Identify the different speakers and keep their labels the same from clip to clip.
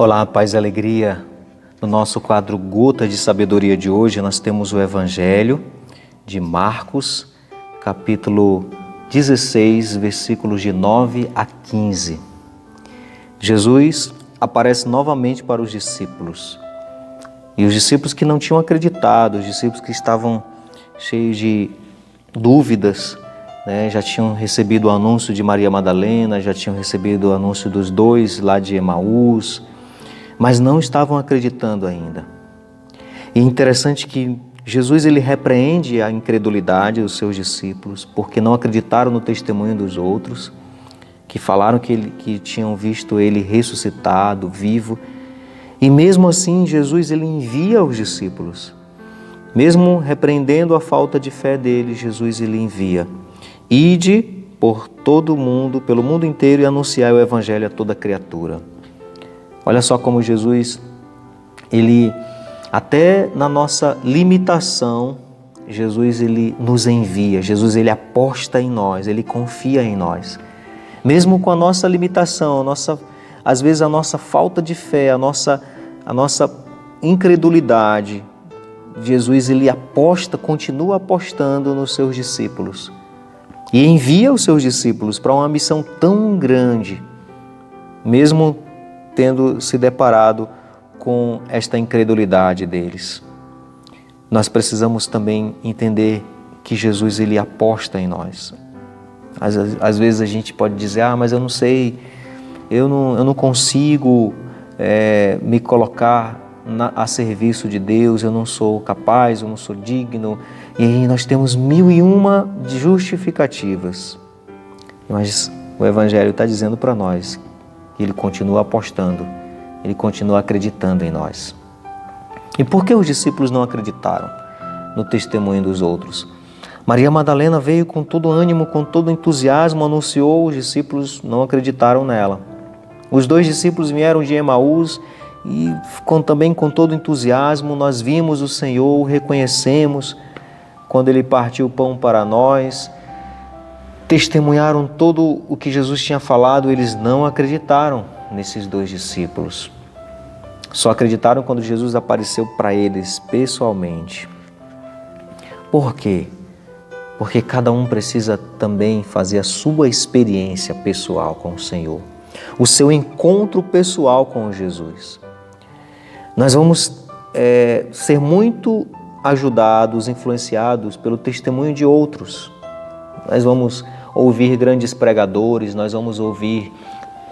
Speaker 1: Olá, paz e alegria. No nosso quadro Gota de Sabedoria de hoje, nós temos o Evangelho de Marcos, capítulo 16, versículos de 9 a 15. Jesus aparece novamente para os discípulos. E os discípulos que não tinham acreditado, os discípulos que estavam cheios de dúvidas, já tinham recebido o anúncio de Maria Madalena, já tinham recebido o anúncio dos dois lá de Emaús, mas não estavam acreditando ainda. E é interessante que Jesus ele repreende a incredulidade dos seus discípulos, porque não acreditaram no testemunho dos outros, que falaram que tinham visto ele ressuscitado, vivo. E mesmo assim, Jesus ele envia os discípulos. Mesmo repreendendo a falta de fé deles, Jesus ele envia. Ide por todo o mundo, pelo mundo inteiro, e anunciai o Evangelho a toda criatura. Olha só como Jesus, ele, até na nossa limitação, Jesus ele nos envia, Jesus ele aposta em nós, ele confia em nós. Mesmo com a nossa limitação, às vezes a nossa falta de fé, a nossa incredulidade, Jesus ele aposta, continua apostando nos seus discípulos. E envia os seus discípulos para uma missão tão grande, mesmo tendo se deparado com esta incredulidade deles. Nós precisamos também entender que Jesus ele aposta em nós. Às vezes a gente pode dizer, mas eu não sei, eu não consigo me colocar a serviço de Deus, eu não sou capaz, eu não sou digno. E aí nós temos 1001 justificativas. Mas o Evangelho está dizendo para nós que Ele continua apostando, Ele continua acreditando em nós. E por que os discípulos não acreditaram no testemunho dos outros? Maria Madalena veio com todo ânimo, com todo entusiasmo, anunciou, os discípulos não acreditaram nela. Os dois discípulos vieram de Emaús e também com todo entusiasmo, nós vimos o Senhor, o reconhecemos, quando Ele partiu o pão para nós, testemunharam todo o que Jesus tinha falado, eles não acreditaram nesses dois discípulos. Só acreditaram quando Jesus apareceu para eles pessoalmente. Por quê? Porque cada um precisa também fazer a sua experiência pessoal com o Senhor, o seu encontro pessoal com Jesus. Nós vamos ser muito ajudados, influenciados pelo testemunho de outros. Nós vamos ouvir grandes pregadores, nós vamos ouvir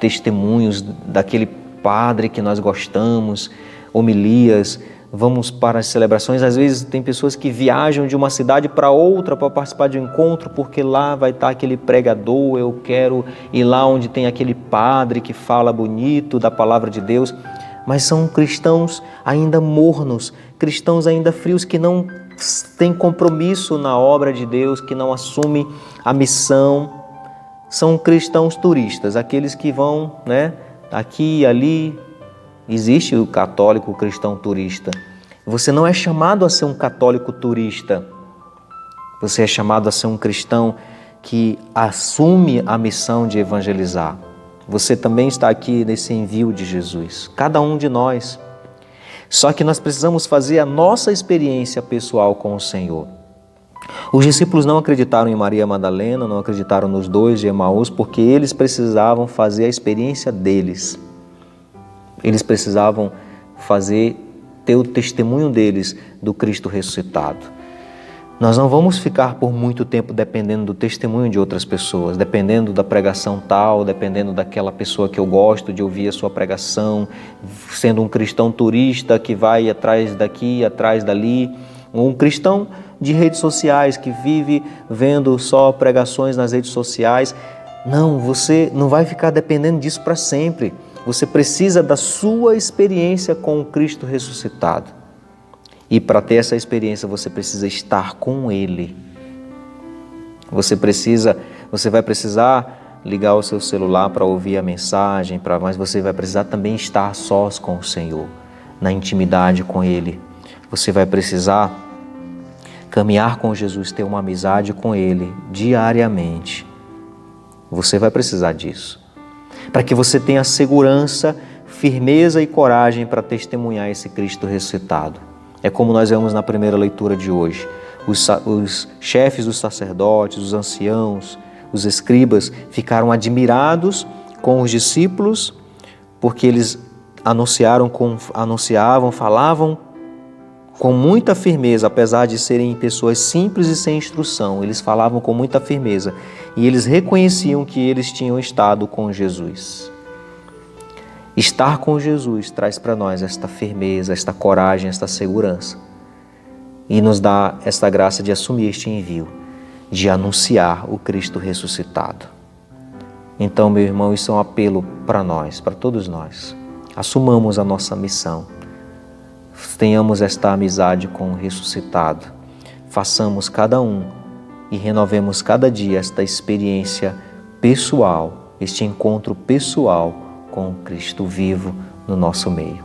Speaker 1: testemunhos daquele padre que nós gostamos, homilias, vamos para as celebrações. Às vezes tem pessoas que viajam de uma cidade para outra para participar de um encontro, porque lá vai estar aquele pregador, eu quero ir lá onde tem aquele padre que fala bonito da palavra de Deus. Mas são cristãos ainda mornos, cristãos ainda frios, que não têm compromisso na obra de Deus, que não assumem a missão. São cristãos turistas, aqueles que vão, aqui e ali. Existe o católico, o cristão turista. Você não é chamado a ser um católico turista. Você é chamado a ser um cristão que assume a missão de evangelizar. Você também está aqui nesse envio de Jesus, cada um de nós. Só que nós precisamos fazer a nossa experiência pessoal com o Senhor. Os discípulos não acreditaram em Maria Madalena, não acreditaram nos dois de Emaús, porque eles precisavam fazer a experiência deles. Eles precisavam ter o testemunho deles do Cristo ressuscitado. Nós não vamos ficar por muito tempo dependendo do testemunho de outras pessoas, dependendo da pregação tal, dependendo daquela pessoa que eu gosto de ouvir a sua pregação, sendo um cristão turista que vai atrás daqui, atrás dali, ou um cristão de redes sociais que vive vendo só pregações nas redes sociais. Não, você não vai ficar dependendo disso para sempre. Você precisa da sua experiência com o Cristo ressuscitado. E para ter essa experiência, você precisa estar com Ele. Você vai precisar ligar o seu celular para ouvir a mensagem, mas você vai precisar também estar a sós com o Senhor, na intimidade com Ele. Você vai precisar caminhar com Jesus, ter uma amizade com Ele diariamente. Você vai precisar disso. Para que você tenha segurança firmeza e coragem para testemunhar esse Cristo ressuscitado. É como nós vemos na primeira leitura de hoje. Os chefes dos sacerdotes, os anciãos, os escribas ficaram admirados com os discípulos porque eles falavam com muita firmeza, apesar de serem pessoas simples e sem instrução. Eles falavam com muita firmeza e eles reconheciam que eles tinham estado com Jesus. Estar com Jesus traz para nós esta firmeza, esta coragem, esta segurança e nos dá esta graça de assumir este envio, de anunciar o Cristo ressuscitado. Então, meu irmão, isso é um apelo para nós, para todos nós. Assumamos a nossa missão. Tenhamos esta amizade com o ressuscitado. Façamos cada um e renovemos cada dia esta experiência pessoal, este encontro pessoal com o Cristo vivo no nosso meio.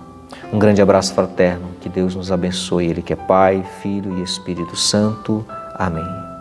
Speaker 1: Um grande abraço fraterno, que Deus nos abençoe, Ele que é Pai, Filho e Espírito Santo. Amém.